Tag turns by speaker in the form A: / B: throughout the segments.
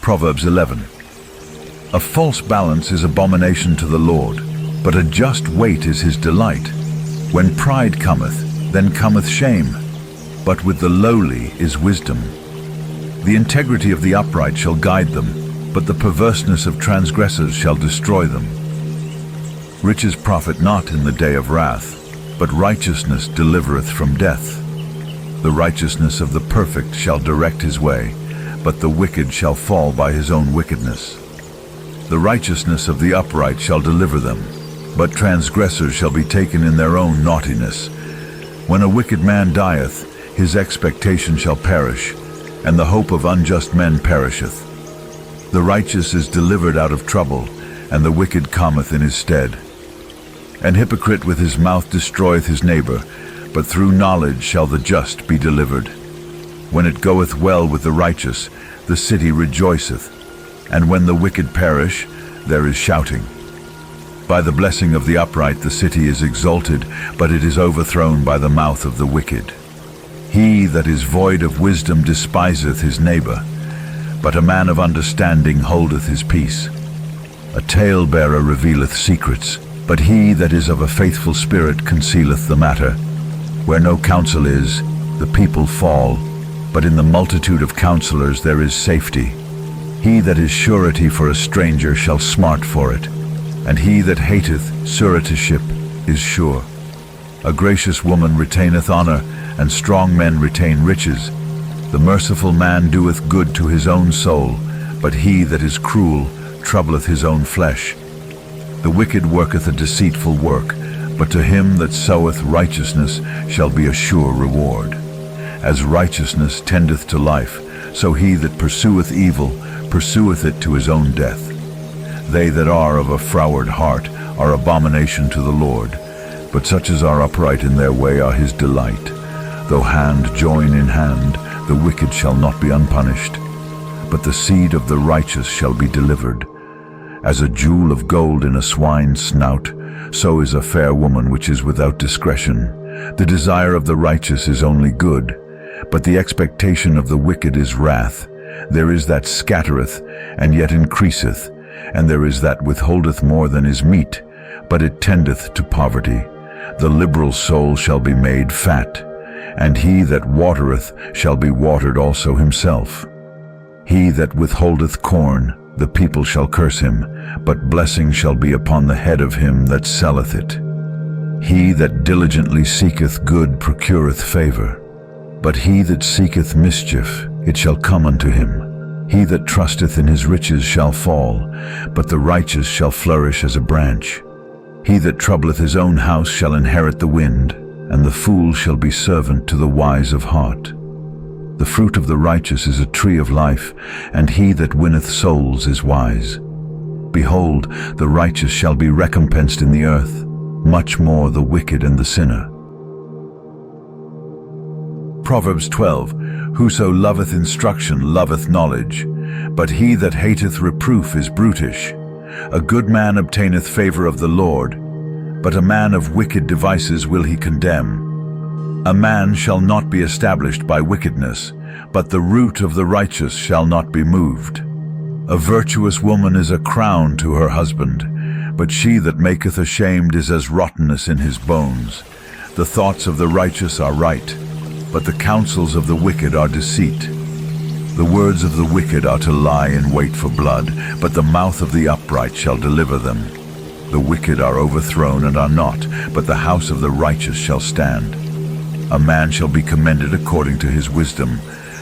A: Proverbs 11. A false balance is abomination to the Lord, but a just weight is his delight. When pride cometh, then cometh shame, but with the lowly is wisdom. The integrity of the upright shall guide them, but the perverseness of transgressors shall destroy them. Riches profit not in the day of wrath, but righteousness delivereth from death. The righteousness of the perfect shall direct his way, but the wicked shall fall by his own wickedness. The righteousness of the upright shall deliver them, but transgressors shall be taken in their own naughtiness. When a wicked man dieth, his expectation shall perish, and the hope of unjust men perisheth. The righteous is delivered out of trouble, and the wicked cometh in his stead. An hypocrite with his mouth destroyeth his neighbor, but through knowledge shall the just be delivered. When it goeth well with the righteous, the city rejoiceth, and when the wicked perish, there is shouting. By the blessing of the upright the city is exalted, but it is overthrown by the mouth of the wicked. He that is void of wisdom despiseth his neighbor, but a man of understanding holdeth his peace. A talebearer revealeth secrets, but he that is of a faithful spirit concealeth the matter. Where no counsel is, the people fall, but in the multitude of counselors there is safety. He that is surety for a stranger shall smart for it, and he that hateth suretyship is sure. A gracious woman retaineth honor, and strong men retain riches. The merciful man doeth good to his own soul, but he that is cruel troubleth his own flesh. The wicked worketh a deceitful work, but to him that soweth righteousness shall be a sure reward. As righteousness tendeth to life, so he that pursueth evil pursueth it to his own death. They that are of a froward heart are abomination to the Lord, but such as are upright in their way are his delight. Though hand join in hand, the wicked shall not be unpunished, but the seed of the righteous shall be delivered. As a jewel of gold in a swine's snout, so is a fair woman which is without discretion. The desire of the righteous is only good, but the expectation of the wicked is wrath. There is that scattereth, and yet increaseth, and there is that withholdeth more than is meet, but it tendeth to poverty. The liberal soul shall be made fat, and he that watereth shall be watered also himself. He that withholdeth corn, the people shall curse him, but blessing shall be upon the head of him that selleth it. He that diligently seeketh good procureth favor, but he that seeketh mischief, it shall come unto him. He that trusteth in his riches shall fall, but the righteous shall flourish as a branch. He that troubleth his own house shall inherit the wind, and the fool shall be servant to the wise of heart. The fruit of the righteous is a tree of life, and he that winneth souls is wise. Behold, the righteous shall be recompensed in the earth, much more the wicked and the sinner. Proverbs 12. Whoso loveth instruction loveth knowledge, but he that hateth reproof is brutish. A good man obtaineth favor of the Lord, but a man of wicked devices will he condemn. A man shall not be established by wickedness, but the root of the righteous shall not be moved. A virtuous woman is a crown to her husband, but she that maketh ashamed is as rottenness in his bones. The thoughts of the righteous are right, but the counsels of the wicked are deceit. The words of the wicked are to lie in wait for blood, but the mouth of the upright shall deliver them. The wicked are overthrown and are not, but the house of the righteous shall stand. A man shall be commended according to his wisdom,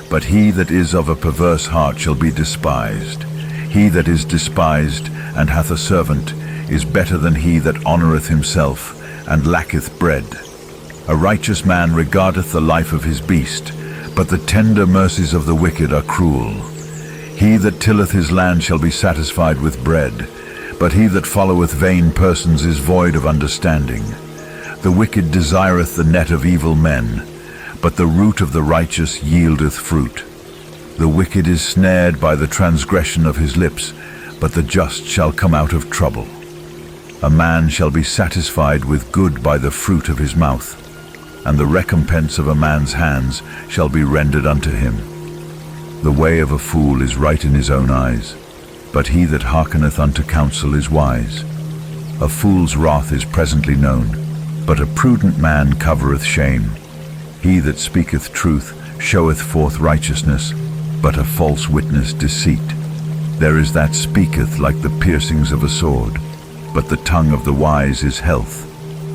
A: but he that is of a perverse heart shall be despised. He that is despised and hath a servant is better than he that honoureth himself and lacketh bread. A righteous man regardeth the life of his beast, but the tender mercies of the wicked are cruel. He that tilleth his land shall be satisfied with bread, but he that followeth vain persons is void of understanding. The wicked desireth the net of evil men, but the root of the righteous yieldeth fruit. The wicked is snared by the transgression of his lips, but the just shall come out of trouble. A man shall be satisfied with good by the fruit of his mouth, and the recompense of a man's hands shall be rendered unto him. The way of a fool is right in his own eyes, but he that hearkeneth unto counsel is wise. A fool's wrath is presently known, but a prudent man covereth shame. He that speaketh truth showeth forth righteousness, but a false witness deceit. There is that speaketh like the piercings of a sword, but the tongue of the wise is health.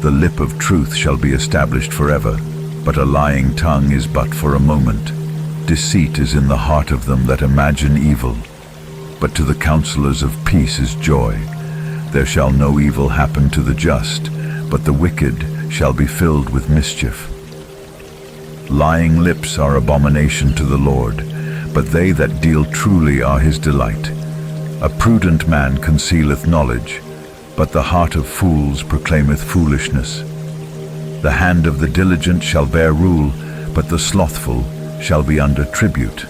A: The lip of truth shall be established forever, but a lying tongue is but for a moment. Deceit is in the heart of them that imagine evil, but to the counselors of peace is joy. There shall no evil happen to the just, but the wicked shall be filled with mischief. Lying lips are abomination to the Lord, but they that deal truly are his delight. A prudent man concealeth knowledge, but the heart of fools proclaimeth foolishness. The hand of the diligent shall bear rule, but the slothful shall be under tribute.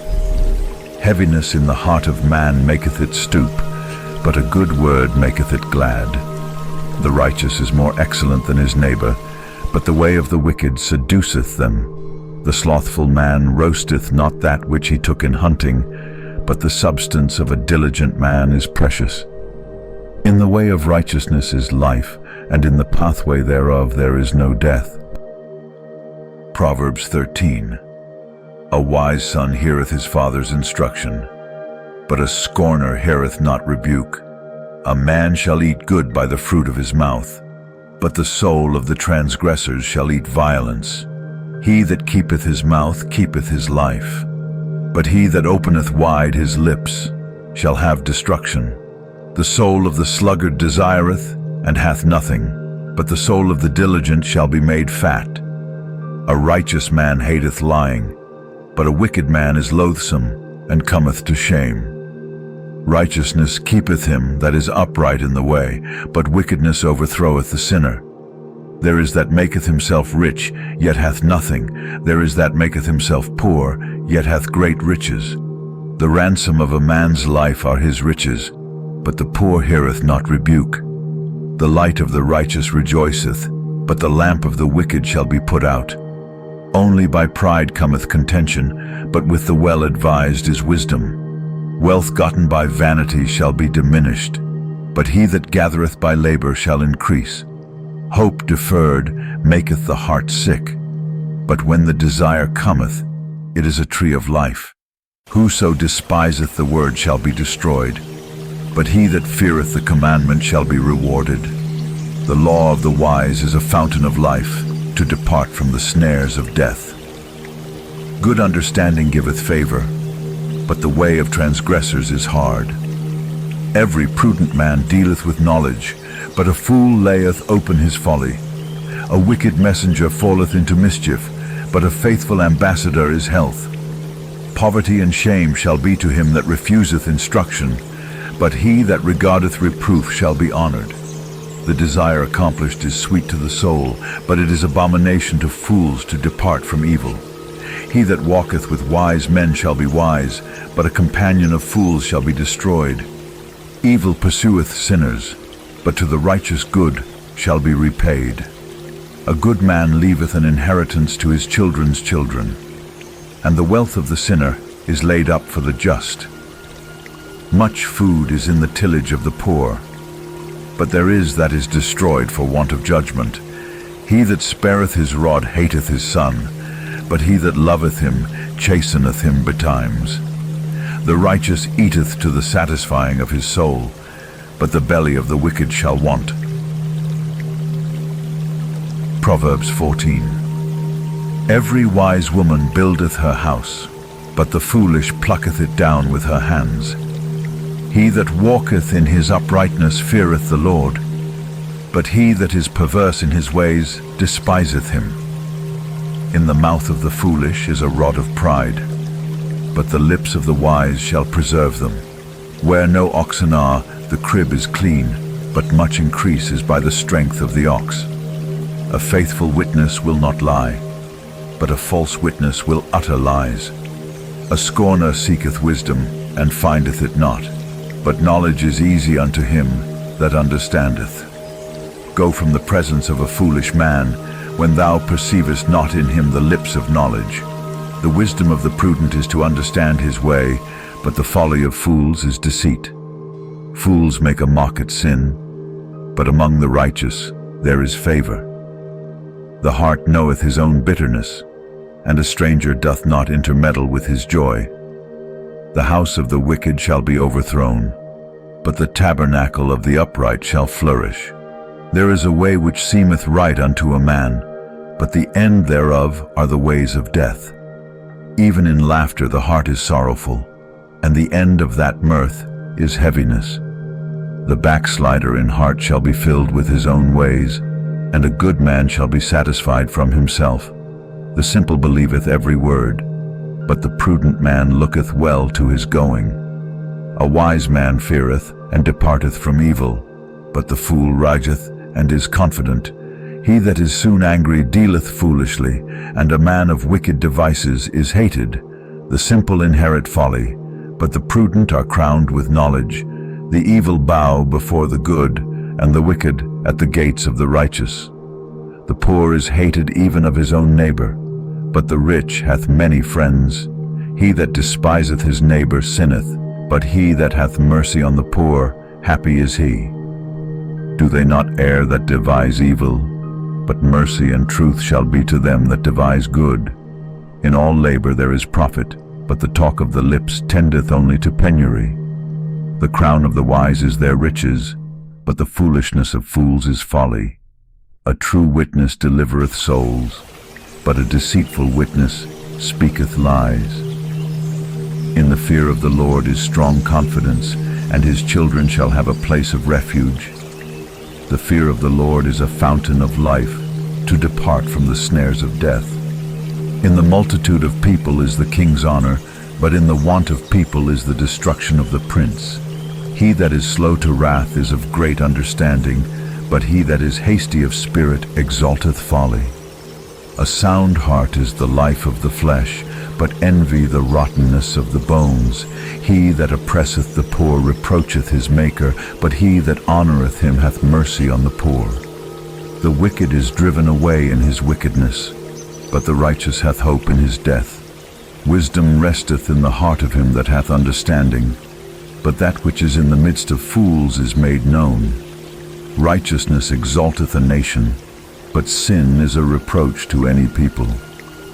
A: Heaviness in the heart of man maketh it stoop, but a good word maketh it glad. The righteous is more excellent than his neighbor, but the way of the wicked seduceth them. The slothful man roasteth not that which he took in hunting, but the substance of a diligent man is precious. In the way of righteousness is life, and in the pathway thereof there is no death. Proverbs 13. A wise son heareth his father's instruction, but a scorner heareth not rebuke. A man shall eat good by the fruit of his mouth, but the soul of the transgressors shall eat violence. He that keepeth his mouth keepeth his life, but he that openeth wide his lips shall have destruction. The soul of the sluggard desireth, and hath nothing, but the soul of the diligent shall be made fat. A righteous man hateth lying, but a wicked man is loathsome, and cometh to shame. Righteousness keepeth him that is upright in the way, but wickedness overthroweth the sinner. There is that maketh himself rich, yet hath nothing. There is that maketh himself poor, yet hath great riches. The ransom of a man's life are his riches, but the poor heareth not rebuke. The light of the righteous rejoiceth, but the lamp of the wicked shall be put out. Only by pride cometh contention, but with the well-advised is wisdom. Wealth gotten by vanity shall be diminished, but he that gathereth by labor shall increase. Hope deferred maketh the heart sick, but when the desire cometh, it is a tree of life. Whoso despiseth the word shall be destroyed, but he that feareth the commandment shall be rewarded. The law of the wise is a fountain of life, to depart from the snares of death. Good understanding giveth favor, but the way of transgressors is hard. Every prudent man dealeth with knowledge, but a fool layeth open his folly. A wicked messenger falleth into mischief, but a faithful ambassador is health. Poverty and shame shall be to him that refuseth instruction, but he that regardeth reproof shall be honored. The desire accomplished is sweet to the soul, but it is abomination to fools to depart from evil. He that walketh with wise men shall be wise, but a companion of fools shall be destroyed. Evil pursueth sinners, but to the righteous good shall be repaid. A good man leaveth an inheritance to his children's children, and the wealth of the sinner is laid up for the just. Much food is in the tillage of the poor, but there is that is destroyed for want of judgment. He that spareth his rod hateth his son, but he that loveth him chasteneth him betimes. The righteous eateth to the satisfying of his soul, but the belly of the wicked shall want. Proverbs 14. Every wise woman buildeth her house, but the foolish plucketh it down with her hands. He that walketh in his uprightness feareth the Lord, but he that is perverse in his ways despiseth him. In the mouth of the foolish is a rod of pride, but the lips of the wise shall preserve them. Where no oxen are, the crib is clean, but much increase is by the strength of the ox. A faithful witness will not lie, but a false witness will utter lies. A scorner seeketh wisdom, and findeth it not, but knowledge is easy unto him that understandeth. Go from the presence of a foolish man, when thou perceivest not in him the lips of knowledge. The wisdom of the prudent is to understand his way, but the folly of fools is deceit. Fools make a mock at sin, but among the righteous there is favor. The heart knoweth his own bitterness, and a stranger doth not intermeddle with his joy. The house of the wicked shall be overthrown, but the tabernacle of the upright shall flourish. There is a way which seemeth right unto a man, but the end thereof are the ways of death. Even in laughter the heart is sorrowful, and the end of that mirth is heaviness. The backslider in heart shall be filled with his own ways, and a good man shall be satisfied from himself. The simple believeth every word, but the prudent man looketh well to his going. A wise man feareth, and departeth from evil, but the fool riseth, and is confident. He that is soon angry dealeth foolishly, and a man of wicked devices is hated. The simple inherit folly, but the prudent are crowned with knowledge. The evil bow before the good, and the wicked at the gates of the righteous. The poor is hated even of his own neighbor, but the rich hath many friends. He that despiseth his neighbor sinneth, but he that hath mercy on the poor, happy is he. Do they not err that devise evil? But mercy and truth shall be to them that devise good. In all labor there is profit, but the talk of the lips tendeth only to penury. The crown of the wise is their riches, but the foolishness of fools is folly. A true witness delivereth souls, but a deceitful witness speaketh lies. In the fear of the Lord is strong confidence, and his children shall have a place of refuge. The fear of the Lord is a fountain of life, to depart from the snares of death. In the multitude of people is the king's honor, but in the want of people is the destruction of the prince. He that is slow to wrath is of great understanding, but he that is hasty of spirit exalteth folly. A sound heart is the life of the flesh, but envy the rottenness of the bones. He that oppresseth the poor reproacheth his Maker, but he that honoureth him hath mercy on the poor. The wicked is driven away in his wickedness, but the righteous hath hope in his death. Wisdom resteth in the heart of him that hath understanding, but that which is in the midst of fools is made known. Righteousness exalteth a nation, but sin is a reproach to any people.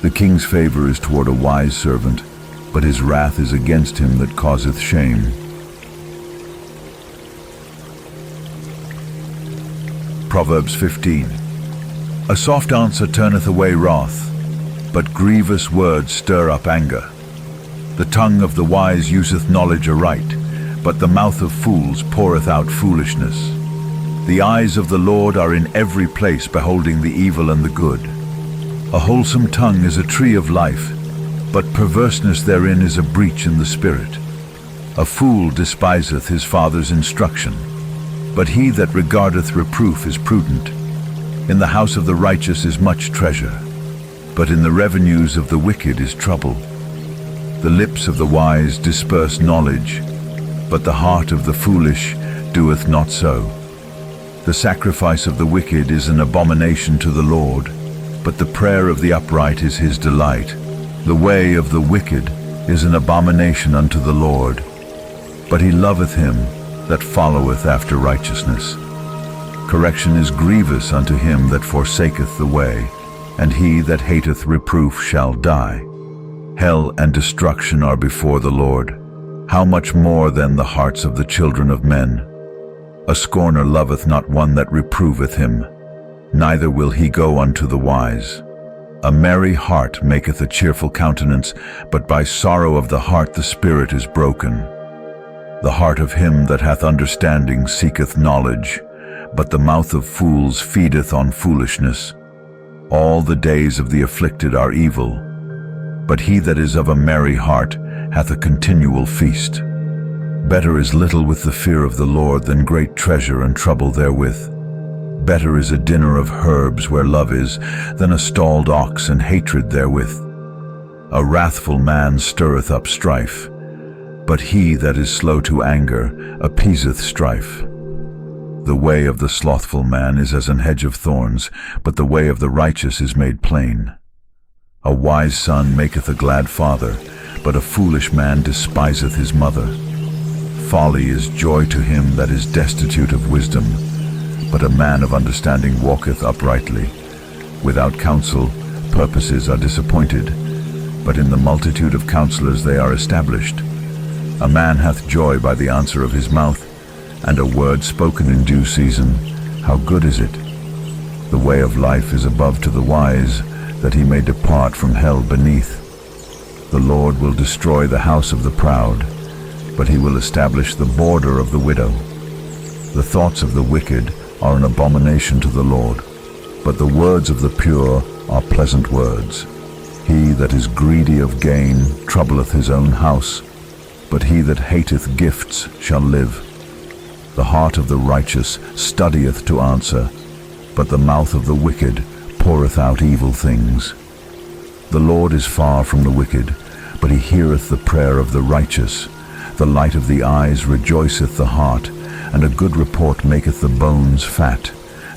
A: The king's favor is toward a wise servant, but his wrath is against him that causeth shame. Proverbs 15. A soft answer turneth away wrath, but grievous words stir up anger. The tongue of the wise useth knowledge aright, but the mouth of fools poureth out foolishness. The eyes of the Lord are in every place, beholding the evil and the good. A wholesome tongue is a tree of life, but perverseness therein is a breach in the spirit. A fool despiseth his father's instruction, but he that regardeth reproof is prudent. In the house of the righteous is much treasure, but in the revenues of the wicked is trouble. The lips of the wise disperse knowledge, but the heart of the foolish doeth not so. The sacrifice of the wicked is an abomination to the Lord, but the prayer of the upright is his delight. The way of the wicked is an abomination unto the Lord, but he loveth him that followeth after righteousness. Correction is grievous unto him that forsaketh the way, and he that hateth reproof shall die. Hell and destruction are before the Lord. How much more than the hearts of the children of men? A scorner loveth not one that reproveth him, neither will he go unto the wise. A merry heart maketh a cheerful countenance, but by sorrow of the heart the spirit is broken. The heart of him that hath understanding seeketh knowledge, but the mouth of fools feedeth on foolishness. All the days of the afflicted are evil, but he that is of a merry heart hath a continual feast. Better is little with the fear of the Lord than great treasure and trouble therewith. Better is a dinner of herbs where love is, than a stalled ox and hatred therewith. A wrathful man stirreth up strife, but he that is slow to anger appeaseth strife. The way of the slothful man is as an hedge of thorns, but the way of the righteous is made plain. A wise son maketh a glad father, but a foolish man despiseth his mother. Folly is joy to him that is destitute of wisdom, but a man of understanding walketh uprightly. Without counsel, purposes are disappointed, but in the multitude of counselors they are established. A man hath joy by the answer of his mouth, and a word spoken in due season, how good is it? The way of life is above to the wise, that he may depart from hell beneath. The Lord will destroy the house of the proud, but he will establish the border of the widow. The thoughts of the wicked are an abomination to the Lord, but the words of the pure are pleasant words. He that is greedy of gain troubleth his own house, but he that hateth gifts shall live. The heart of the righteous studieth to answer, but the mouth of the wicked poureth out evil things. The Lord is far from the wicked, but he heareth the prayer of the righteous. The light of the eyes rejoiceth the heart, and a good report maketh the bones fat.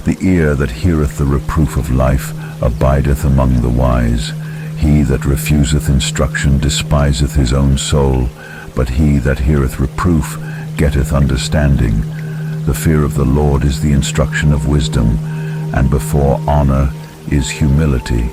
A: The ear that heareth the reproof of life abideth among the wise. He that refuseth instruction despiseth his own soul, but he that heareth reproof getteth understanding. The fear of the Lord is the instruction of wisdom, and before honor is humility.